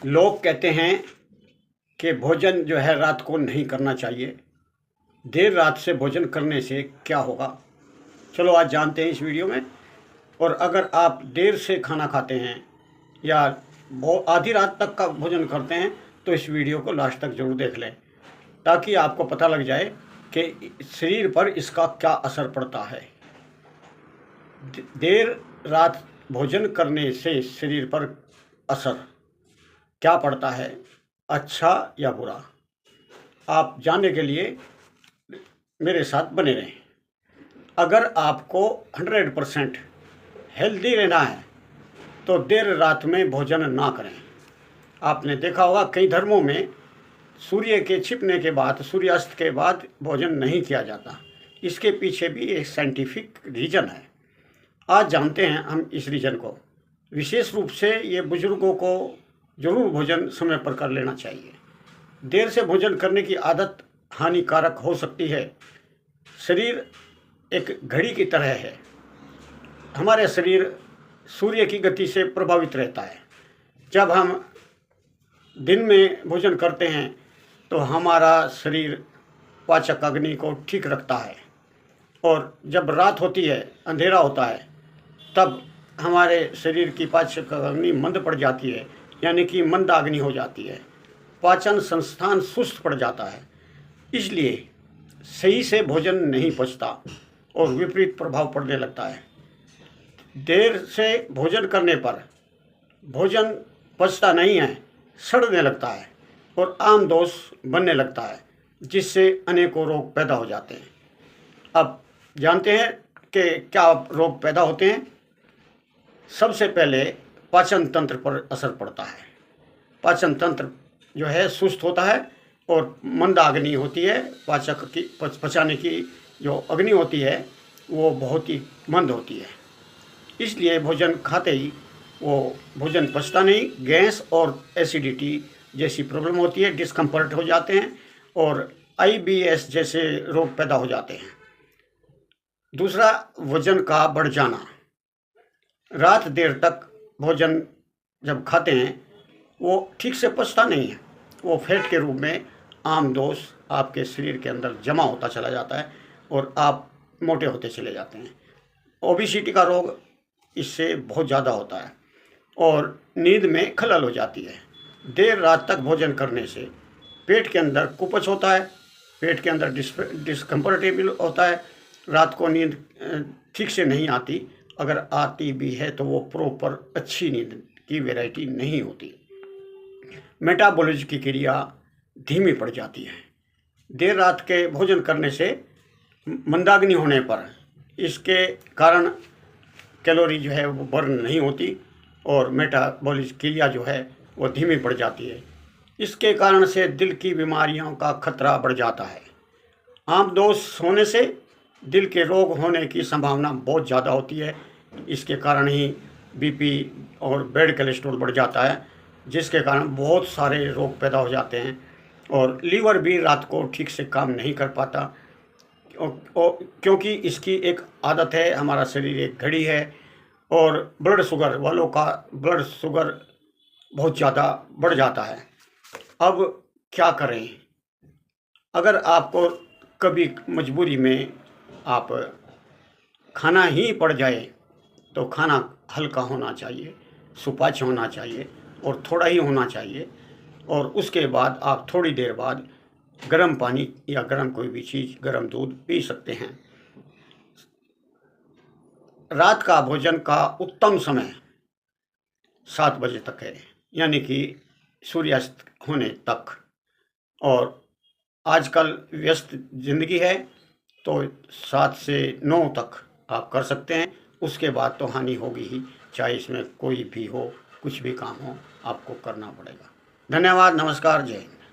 लोग कहते हैं कि भोजन जो है रात को नहीं करना चाहिए। देर रात से भोजन करने से क्या होगा? चलो आज जानते हैं इस वीडियो में। और अगर आप देर से खाना खाते हैं या आधी रात तक का भोजन करते हैं तो इस वीडियो को लास्ट तक ज़रूर देख लें, ताकि आपको पता लग जाए कि शरीर पर इसका क्या असर पड़ता है। देर रात भोजन करने से शरीर पर असर क्या पड़ता है, अच्छा या बुरा, आप जानने के लिए मेरे साथ बने रहें। अगर आपको 100% हेल्दी रहना है तो देर रात में भोजन ना करें। आपने देखा होगा कई धर्मों में सूर्य के छिपने के बाद, सूर्यास्त के बाद भोजन नहीं किया जाता। इसके पीछे भी एक साइंटिफिक रीज़न है। आज जानते हैं हम इस रीज़न को। विशेष रूप से ये बुजुर्गों को ज़रूर भोजन समय पर कर लेना चाहिए। देर से भोजन करने की आदत हानिकारक हो सकती है। शरीर एक घड़ी की तरह है। हमारे शरीर सूर्य की गति से प्रभावित रहता है। जब हम दिन में भोजन करते हैं तो हमारा शरीर पाचक अग्नि को ठीक रखता है, और जब रात होती है, अंधेरा होता है, तब हमारे शरीर की पाचक अग्नि मंद पड़ जाती है, यानी कि मंदाग्नि हो जाती है। पाचन संस्थान सुस्त पड़ जाता है। इसलिए सही से भोजन नहीं पचता और विपरीत प्रभाव पड़ने लगता है। देर से भोजन करने पर भोजन पचता नहीं है, सड़ने लगता है और आम दोष बनने लगता है, जिससे अनेकों रोग पैदा हो जाते हैं। अब जानते हैं कि क्या रोग पैदा होते हैं। सबसे पहले पाचन तंत्र पर असर पड़ता है। पाचन तंत्र जो है सुस्त होता है और मंदाग्नि होती है। पाचक की पचाने की जो अग्नि होती है वो बहुत ही मंद होती है। इसलिए भोजन खाते ही वो भोजन पचता नहीं। गैस और एसिडिटी जैसी प्रॉब्लम होती है, डिस्कम्फर्ट हो जाते हैं और IBS जैसे रोग पैदा हो जाते हैं। दूसरा, वजन का बढ़ जाना। रात देर तक भोजन जब खाते हैं वो ठीक से पचता नहीं है। वो फैट के रूप में आम दोष आपके शरीर के अंदर जमा होता चला जाता है और आप मोटे होते चले जाते हैं। ओबेसिटी का रोग इससे बहुत ज़्यादा होता है और नींद में खलल हो जाती है। देर रात तक भोजन करने से पेट के अंदर कुपच होता है, पेट के अंदर डिस्कम्फर्टेबल होता है। रात को नींद ठीक से नहीं आती। अगर आती भी है तो वो प्रॉपर अच्छी नींद की वैरायटी नहीं होती। मेटाबॉलिज्म की क्रिया धीमी पड़ जाती है। देर रात के भोजन करने से मंदाग्नि होने पर इसके कारण कैलोरी जो है वो बर्न नहीं होती और मेटाबॉलिज्म क्रिया जो है वो धीमी पड़ जाती है। इसके कारण से दिल की बीमारियों का खतरा बढ़ जाता है। आम दोष होने से दिल के रोग होने की संभावना बहुत ज़्यादा होती है। इसके कारण ही BP और बैड कोलेस्ट्रॉल बढ़ जाता है, जिसके कारण बहुत सारे रोग पैदा हो जाते हैं। और लीवर भी रात को ठीक से काम नहीं कर पाता, क्योंकि इसकी एक आदत है। हमारा शरीर एक घड़ी है और ब्लड शुगर वालों का ब्लड शुगर बहुत ज़्यादा बढ़ जाता है। अब क्या करें? अगर आपको कभी मजबूरी में आप खाना ही पड़ जाए तो खाना हल्का होना चाहिए, सुपाच्य होना चाहिए और थोड़ा ही होना चाहिए। और उसके बाद आप थोड़ी देर बाद गर्म पानी या गर्म कोई भी चीज़, गर्म दूध पी सकते हैं। रात का भोजन का उत्तम समय 7 बजे तक है, यानी कि सूर्यास्त होने तक। और आजकल व्यस्त ज़िंदगी है तो 7 से 9 तक आप कर सकते हैं। उसके बाद तो हानि होगी ही, चाहे इसमें कोई भी हो, कुछ भी काम हो, आपको करना पड़ेगा। धन्यवाद, नमस्कार, जय हिंद।